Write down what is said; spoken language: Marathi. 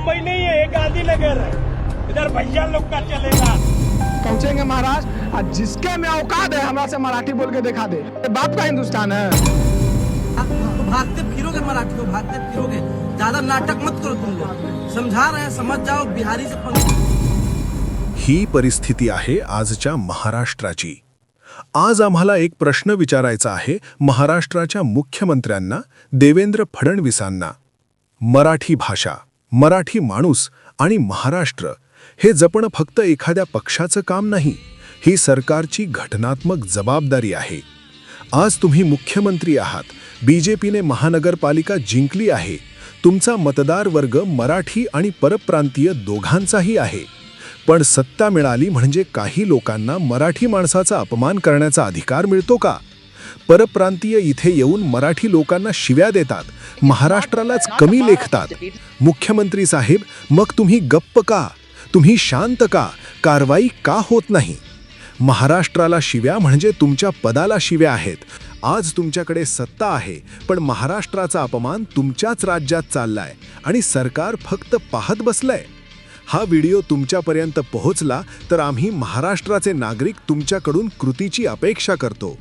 मुंबई नहीं है, ये गांधीनगर है। इधर भैया लोग का चलेगा। पहुंचेंगे महाराष्ट्र, आज जिसके में औकात है हमरा से मराठी बोल के दिखा दे। ये बाप का हिंदुस्तान है। आप भागते फिरोगे, मराठी को भागते फिरोगे। ज्यादा नाटक मत करो तुम लोग, समझा रहे हैं, समझ जाओ। बिहारी से ही परिस्थिती आहे आजच्या महाराष्ट्राची। आज आम्हाला एक प्रश्न विचारायचा आहे महाराष्ट्राच्या मुख्यमंत्र्यांना, देवेंद्र फडणवीसांना। मराठी भाषा, मराठी माणूस आणि महाराष्ट्र हे जपणं फक्त एखाद्या पक्षाचं काम नाही, ही सरकारची घटनात्मक जबाबदारी आहे। आज तुम्ही मुख्यमंत्री आहात, बीजेपीने महानगरपालिका जिंकली आहे, तुमचा मतदार वर्ग मराठी आणि परप्रांतीय दोघांचाही आहे। पण सत्ता मिळाली म्हणजे काही लोकांना मराठी माणसाचा अपमान करण्याचा अधिकार मिळतो का? परप्रांतीय इथे येऊन मराठी लोकांना शिव्या देतात, महाराष्ट्रालाच कमी लेखतात। मुख्यमंत्री साहेब, मग तुम्ही गप्प का? तुम्ही शांत का? कारवाई का होत नाही? महाराष्ट्राला शिव्या म्हणजे तुमच्या पदाला शिव्या आहेत। आज तुमच्याकडे सत्ता आहे, पण महाराष्ट्राचा अपमान तुमच्याच राज्यात चाललाय आणि सरकार फक्त पाहत बसलंय। हा व्हिडिओ तुमच्यापर्यंत पोहोचला तर आम्ही महाराष्ट्राचे नागरिक तुमच्याकडून कृतीची अपेक्षा करतो।